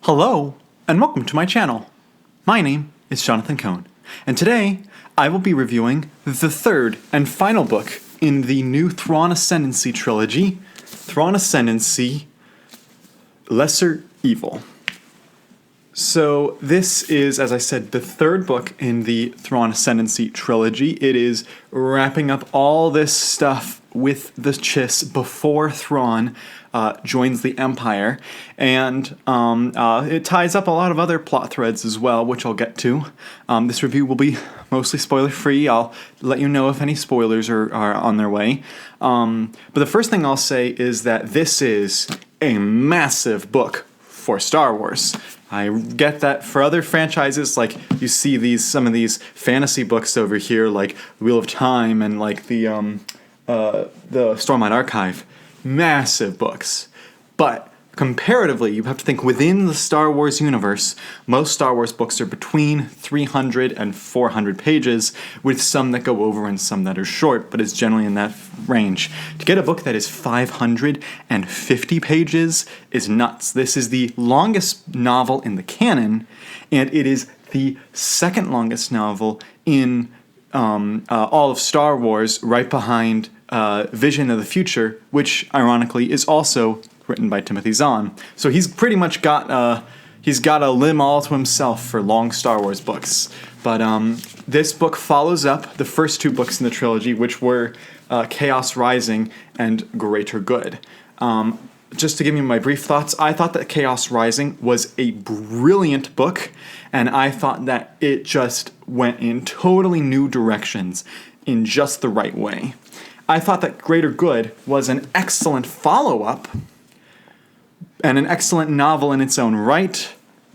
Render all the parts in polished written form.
Hello, and welcome to my channel. My name is Jonathan Cohn, and today I will be reviewing the third and final book in the new Thrawn Ascendancy trilogy, Thrawn Ascendancy, Lesser Evil. So this is, as I said, the third book in the Thrawn Ascendancy trilogy. It is wrapping up all this stuff with the Chiss before Thrawn joins the Empire, and it ties up a lot of other plot threads as well, which I'll get to. This review will be mostly spoiler-free. I'll let you know if any spoilers are on their way. But the first thing I'll say is that this is a massive book for Star Wars. I get that for other franchises, like you see some of these fantasy books over here, like Wheel of Time and like the Stormlight Archive, massive books. But comparatively, you have to think within the Star Wars universe, most Star Wars books are between 300 and 400 pages, with some that go over and some that are short, but it's generally in that range. To get a book that is 550 pages is nuts. This is the longest novel in the canon, and it is the second longest novel in all of Star Wars, right behind Vision of the Future, which ironically is also written by Timothy Zahn. So he's pretty much got a limb all to himself for long Star Wars books. But this book follows up the first two books in the trilogy, which were Chaos Rising and Greater Good. Just to give you my brief thoughts, I thought that Chaos Rising was a brilliant book, and I thought that it just went in totally new directions in just the right way. I thought that Greater Good was an excellent follow-up and an excellent novel in its own right,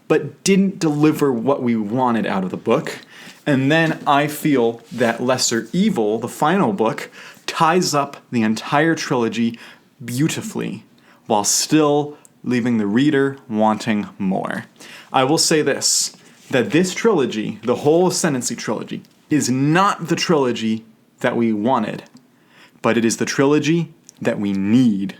but didn't deliver what we wanted out of the book. And then I feel that Lesser Evil, the final book, ties up the entire trilogy beautifully, while still leaving the reader wanting more. I will say this, that this trilogy, the whole Ascendancy trilogy, is not the trilogy that we wanted, but it is the trilogy that we need.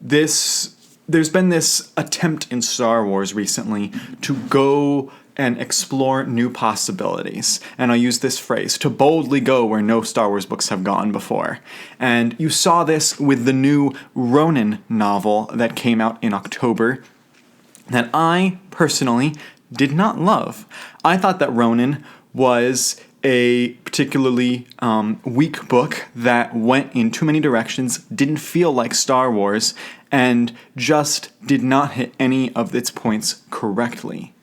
There's been this attempt in Star Wars recently to go and explore new possibilities. And I'll use this phrase, to boldly go where no Star Wars books have gone before. And you saw this with the new Ronin novel that came out in October that I personally did not love. I thought that Ronin was a particularly weak book that went in too many directions, didn't feel like Star Wars, and just did not hit any of its points correctly.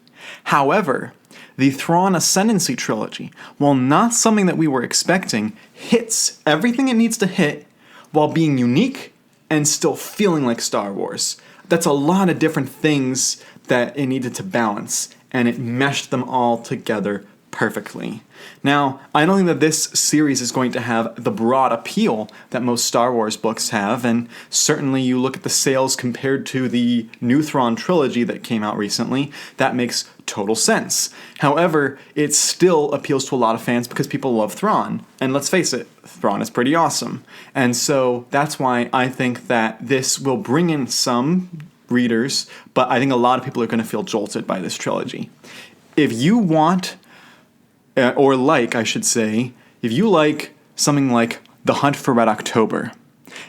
However, the Thrawn Ascendancy trilogy, while not something that we were expecting, hits everything it needs to hit while being unique and still feeling like Star Wars. That's a lot of different things that it needed to balance, and it meshed them all together perfectly. Now, I don't think that this series is going to have the broad appeal that most Star Wars books have, and certainly you look at the sales compared to the new Thrawn trilogy that came out recently, that makes total sense. However, it still appeals to a lot of fans because people love Thrawn, and let's face it, Thrawn is pretty awesome. And so that's why I think that this will bring in some readers, but I think a lot of people are going to feel jolted by this trilogy. If you want if you like something like The Hunt for Red October,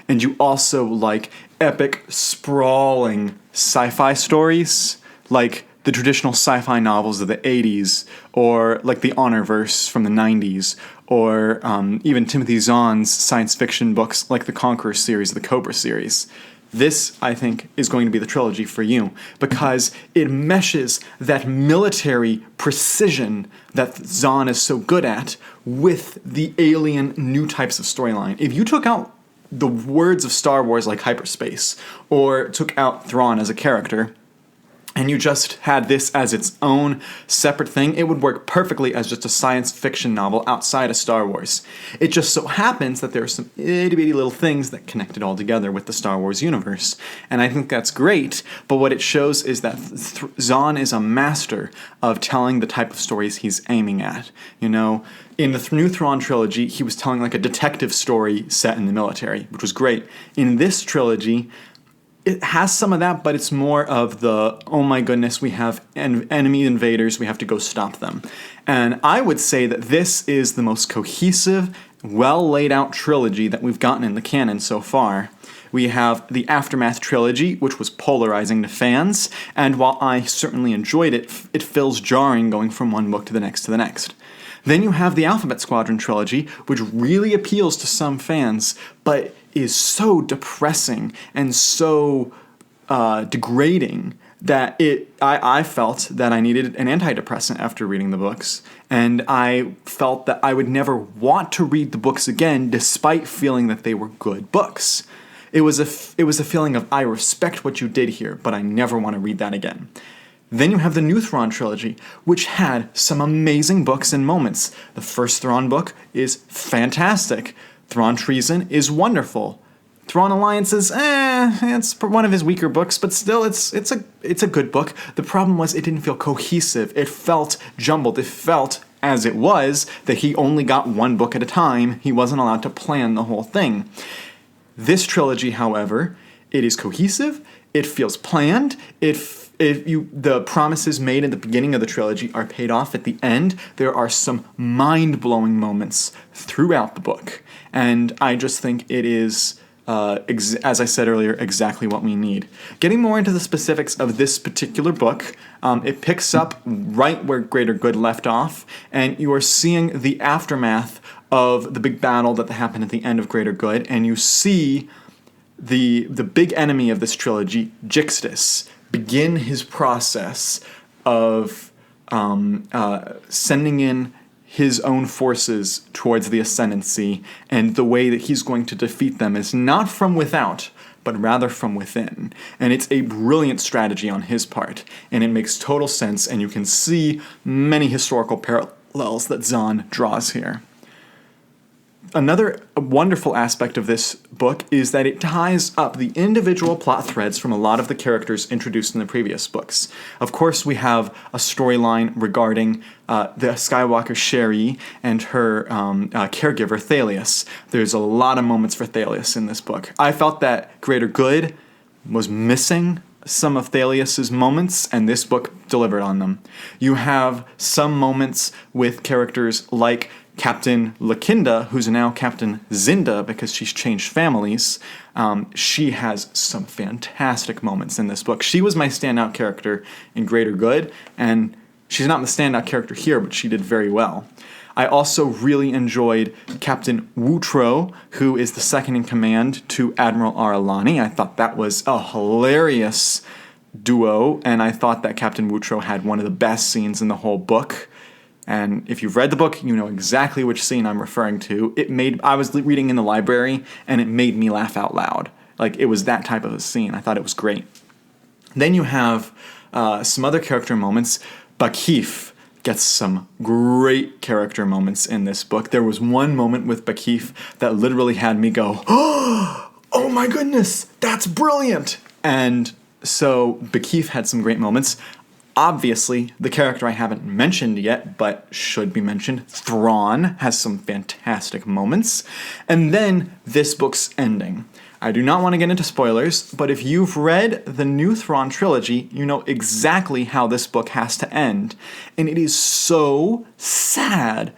and you also like epic, sprawling sci-fi stories, like the traditional sci-fi novels of the 80s, or like the Honorverse from the 90s, or even Timothy Zahn's science fiction books like the Conqueror series, the Cobra series, this, I think, is going to be the trilogy for you, because it meshes that military precision that Zahn is so good at with the alien new types of storyline. If you took out the words of Star Wars like hyperspace, or took out Thrawn as a character, and you just had this as its own separate thing, it would work perfectly as just a science fiction novel outside of Star Wars. It just so happens that there are some itty-bitty little things that connect it all together with the Star Wars universe. And I think that's great, but what it shows is that Zahn is a master of telling the type of stories he's aiming at. You know, in the new Thrawn trilogy, he was telling like a detective story set in the military, which was great. In this trilogy, it has some of that, but it's more of the, oh my goodness, we have enemy invaders, we have to go stop them. And I would say that this is the most cohesive, well laid out trilogy that we've gotten in the canon so far. We have the Aftermath trilogy, which was polarizing to fans, and while I certainly enjoyed it, it feels jarring going from one book to the next to the next. Then you have the Alphabet Squadron trilogy, which really appeals to some fans, but is so depressing and so degrading that I felt that I needed an antidepressant after reading the books, and I felt that I would never want to read the books again despite feeling that they were good books. It was a feeling of, I respect what you did here, but I never want to read that again. Then you have the new Thrawn trilogy, which had some amazing books and moments. The first Thrawn book is fantastic. Thrawn Treason is wonderful. Thrawn Alliance is, it's one of his weaker books, but still, it's a good book. The problem was it didn't feel cohesive. It felt jumbled. It felt, as it was, that he only got one book at a time. He wasn't allowed to plan the whole thing. This trilogy, however, it is cohesive, it feels planned, the promises made at the beginning of the trilogy are paid off at the end. There are some mind-blowing moments throughout the book, and I just think it is, as I said earlier, exactly what we need. Getting more into the specifics of this particular book, it picks up right where Greater Good left off, and you are seeing the aftermath of the big battle that happened at the end of Greater Good, and you see the big enemy of this trilogy, Jixtus, begin his process of sending in his own forces towards the Ascendancy, and the way that he's going to defeat them is not from without, but rather from within. And it's a brilliant strategy on his part, and it makes total sense, and you can see many historical parallels that Zahn draws here. Another wonderful aspect of this book is that it ties up the individual plot threads from a lot of the characters introduced in the previous books. Of course, we have a storyline regarding the Skywalker Sherry and her caregiver, Thalius. There's a lot of moments for Thalius in this book. I felt that Greater Good was missing some of Thalius's moments, and this book delivered on them. You have some moments with characters like Captain Lakinda, who's now Captain Zinda because she's changed families. She has some fantastic moments in this book. She was my standout character in Greater Good, and she's not the standout character here, but she did very well. I also really enjoyed Captain Wootro, who is the second in command to Admiral Aralani. I thought that was a hilarious duo, and I thought that Captain Wootro had one of the best scenes in the whole book. And if you've read the book, you know exactly which scene I'm referring to. I was reading in the library, and it made me laugh out loud. Like, it was that type of a scene. I thought it was great. Then you have some other character moments. Bakif gets some great character moments in this book. There was one moment with Bakif that literally had me go, oh my goodness, that's brilliant! And so Bakif had some great moments. Obviously, the character I haven't mentioned yet, but should be mentioned, Thrawn, has some fantastic moments. And then this book's ending. I do not want to get into spoilers, but if you've read the new Thrawn trilogy, you know exactly how this book has to end. And it is so sad.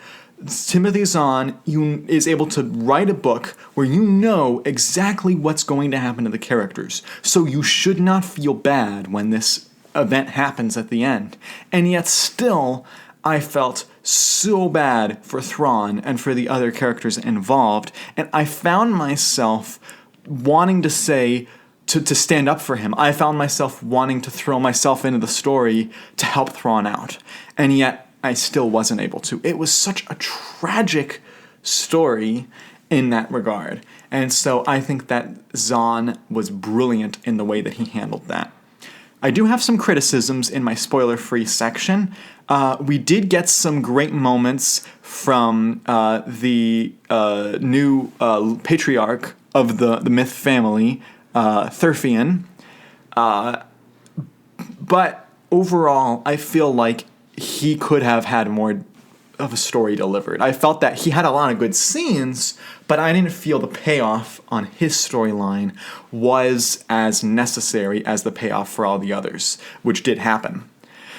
Timothy Zahn is able to write a book where you know exactly what's going to happen to the characters. So you should not feel bad when this event happens at the end. And yet still, I felt so bad for Thrawn and for the other characters involved, and I found myself wanting to say, to stand up for him. I found myself wanting to throw myself into the story to help Thrawn out, and yet I still wasn't able to. It was such a tragic story in that regard, and so I think that Zahn was brilliant in the way that he handled that. I do have some criticisms in my spoiler-free section. We did get some great moments from the new patriarch of the myth family, Thurfian. But overall, I feel like he could have had more of a story delivered. I felt that he had a lot of good scenes, but I didn't feel the payoff on his storyline was as necessary as the payoff for all the others, which did happen.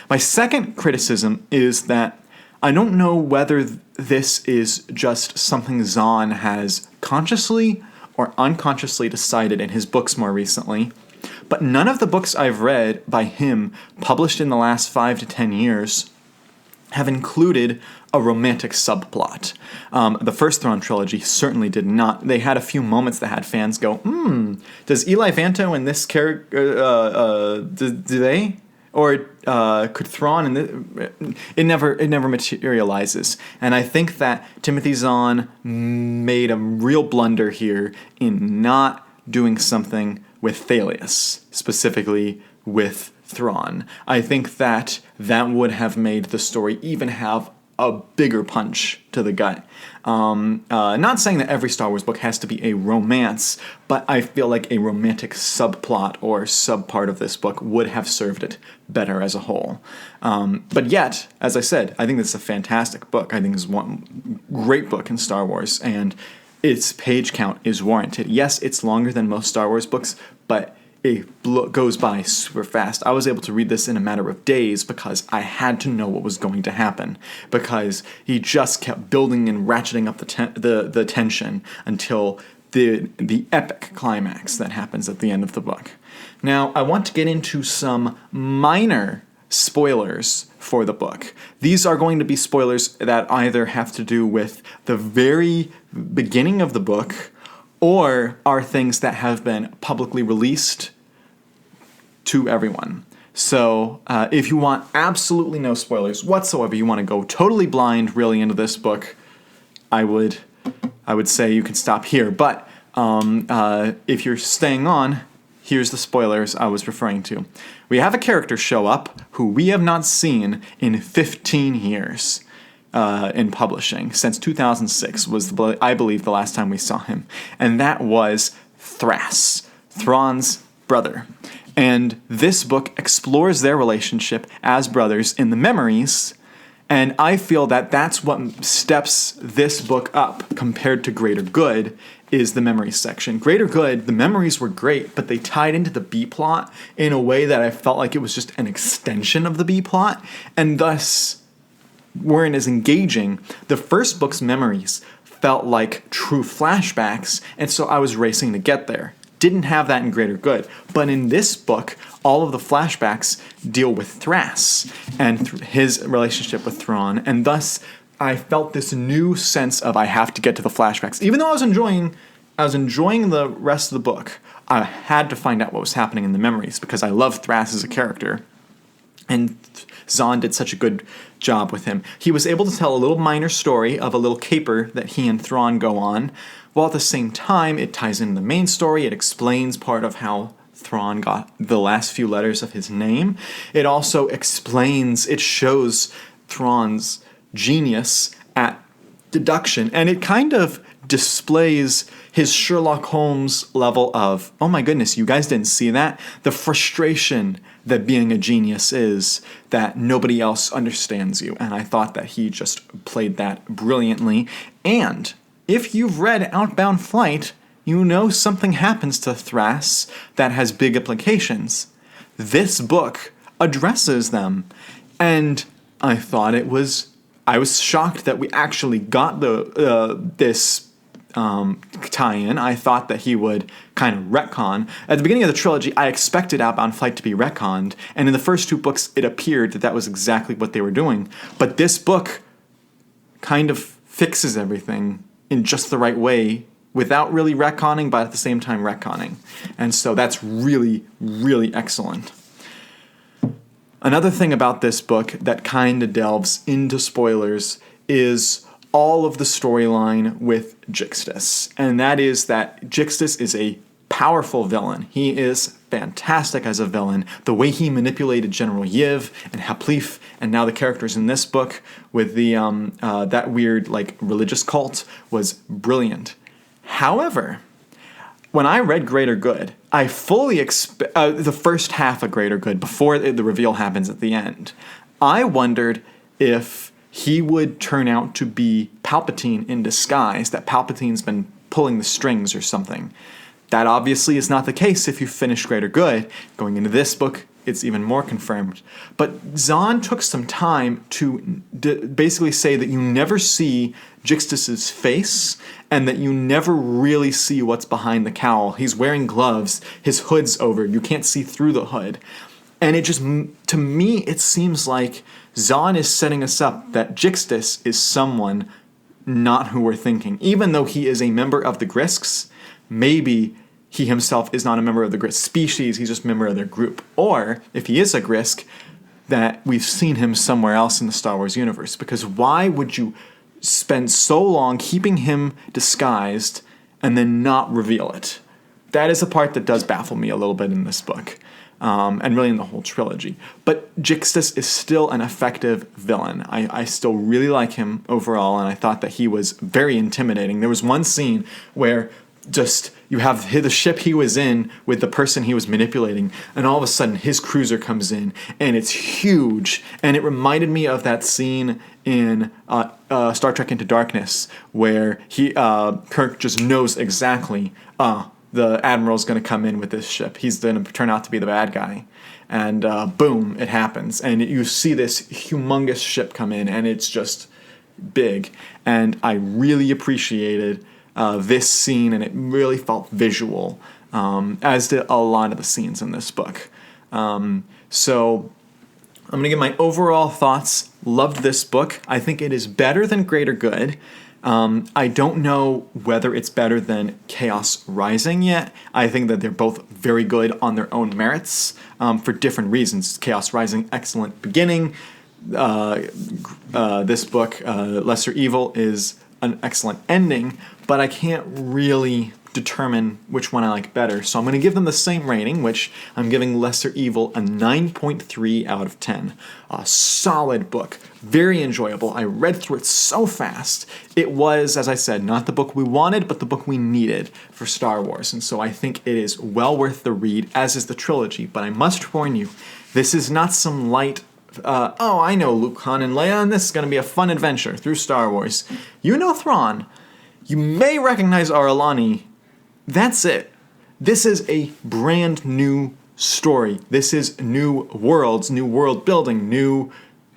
My second criticism is that I don't know whether this is just something Zahn has consciously or unconsciously decided in his books more recently, but none of the books I've read by him published in the last 5 to 10 years have included a romantic subplot. The first Thrawn trilogy certainly did not. They had a few moments that had fans go, does Eli Vanto and this character, do they? Or could Thrawn and it never materializes. And I think that Timothy Zahn made a real blunder here in not doing something with Thalius, specifically with Thrawn. I think that would have made the story even have a bigger punch to the gut. Not saying that every Star Wars book has to be a romance, but I feel like a romantic subplot or subpart of this book would have served it better as a whole. But yet, as I said, I think this is a fantastic book. I think it's one great book in Star Wars, and its page count is warranted. Yes, it's longer than most Star Wars books, but it goes by super fast. I was able to read this in a matter of days because I had to know what was going to happen, because he just kept building and ratcheting up the tension until the epic climax that happens at the end of the book. Now, I want to get into some minor spoilers for the book. These are going to be spoilers that either have to do with the very beginning of the book or are things that have been publicly released to everyone. So if you want absolutely no spoilers whatsoever, you want to go totally blind really into this book, I would say you can stop here. But if you're staying on, here's the spoilers I was referring to. We have a character show up who we have not seen in 15 years in publishing. Since 2006 was, I believe, the last time we saw him. And that was Thras, Thrawn's brother. And this book explores their relationship as brothers in the memories, and I feel that that's what steps this book up compared to Greater Good, is the memories section. Greater Good, the memories were great, but they tied into the B-plot in a way that I felt like it was just an extension of the B-plot, and thus weren't as engaging. The first book's memories felt like true flashbacks, and so I was racing to get there. Didn't have that in Greater Good, but in this book, all of the flashbacks deal with Thras and his relationship with Thrawn, and thus I felt this new sense of I have to get to the flashbacks. Even though I was enjoying the rest of the book, I had to find out what was happening in the memories because I love Thras as a character, and Zahn did such a good job with him. He was able to tell a little minor story of a little caper that he and Thrawn go on, while at the same time it ties into the main story. It explains part of how Thrawn got the last few letters of his name. It also shows Thrawn's genius at deduction, and it kind of displays his Sherlock Holmes level of, oh my goodness, you guys didn't see that? The frustration that being a genius is, that nobody else understands you. And I thought that he just played that brilliantly. And if you've read Outbound Flight, you know something happens to Thras that has big implications. This book addresses them. And I thought I was shocked that we actually got this tie-in. I thought that he would kind of retcon. At the beginning of the trilogy, I expected Outbound Flight to be retconned, and in the first two books, it appeared that was exactly what they were doing. But this book kind of fixes everything in just the right way without really retconning, but at the same time retconning. And so that's really, really excellent. Another thing about this book that kind of delves into spoilers is all of the storyline with Jixtus. And that is that Jixtus is a powerful villain. He is fantastic as a villain. The way he manipulated General Yiv and Haplif, and now the characters in this book with the that weird religious cult, was brilliant. However, when I read Greater Good, I fully the first half of Greater Good, before the reveal happens at the end, I wondered if he would turn out to be Palpatine in disguise, that Palpatine's been pulling the strings or something. That obviously is not the case if you finish Greater Good. Going into this book, it's even more confirmed. But Zahn took some time to basically say that you never see Jixtus's face and that you never really see what's behind the cowl. He's wearing gloves, his hood's over, you can't see through the hood. And it just, to me, it seems like Zahn is setting us up that Jixtus is someone not who we're thinking. Even though he is a member of the Grisks, maybe he himself is not a member of the Grisk species, he's just a member of their group. Or, if he is a Grisk, that we've seen him somewhere else in the Star Wars universe. Because why would you spend so long keeping him disguised and then not reveal it? That is the part that does baffle me a little bit in this book. And really in the whole trilogy. But Jixtus is still an effective villain. I still really like him overall, and I thought that he was very intimidating. There was one scene where just you have the ship he was in with the person he was manipulating, and all of a sudden his cruiser comes in, and it's huge. And it reminded me of that scene in Star Trek Into Darkness where Kirk just knows exactly the Admiral's going to come in with this ship. He's going to turn out to be the bad guy. And boom, it happens. And you see this humongous ship come in, and it's just big. And I really appreciated this scene, and it really felt visual, as did a lot of the scenes in this book. So I'm going to give my overall thoughts. Loved this book. I think it is better than Greater Good. I don't know whether it's better than Chaos Rising yet. I think that they're both very good on their own merits, for different reasons. Chaos Rising, excellent beginning. This book, Lesser Evil, is an excellent ending, but I can't really determine which one I like better. So I'm going to give them the same rating, which I'm giving Lesser Evil a 9.3 out of 10. A solid book. Very enjoyable. I read through it so fast. It was, as I said, not the book we wanted, but the book we needed for Star Wars. And so I think it is well worth the read, as is the trilogy. But I must warn you, this is not some light, I know Luke, Han, and Leia, and this is going to be a fun adventure through Star Wars. You know Thrawn. You may recognize Aralani. That's it. This is a brand new story. This is new worlds, new world building, new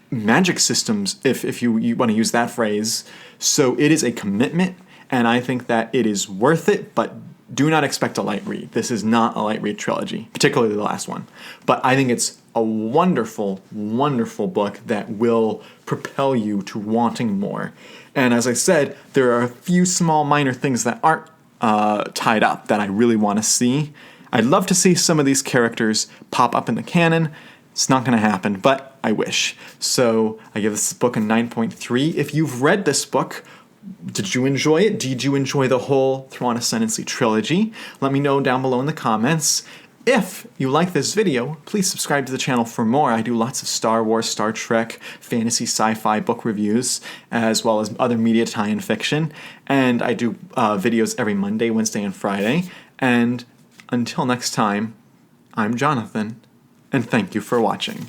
magic systems, if you want to use that phrase. So it is a commitment, and I think that it is worth it, but do not expect a light read. This is not a light read trilogy, particularly the last one. But I think it's a wonderful, wonderful book that will propel you to wanting more. And as I said, there are a few small minor things that aren't tied up that I really want to see. I'd love to see some of these characters pop up in the canon. It's not going to happen, but I wish. So I give this book a 9.3. If you've read this book, did you enjoy it? Did you enjoy the whole Thrawn Ascendancy trilogy? Let me know down below in the comments. If you like this video, please subscribe to the channel for more. I do lots of Star Wars, Star Trek, fantasy, sci-fi book reviews, as well as other media tie-in fiction. And I do videos every Monday, Wednesday, and Friday. And until next time, I'm Jonathan, and thank you for watching.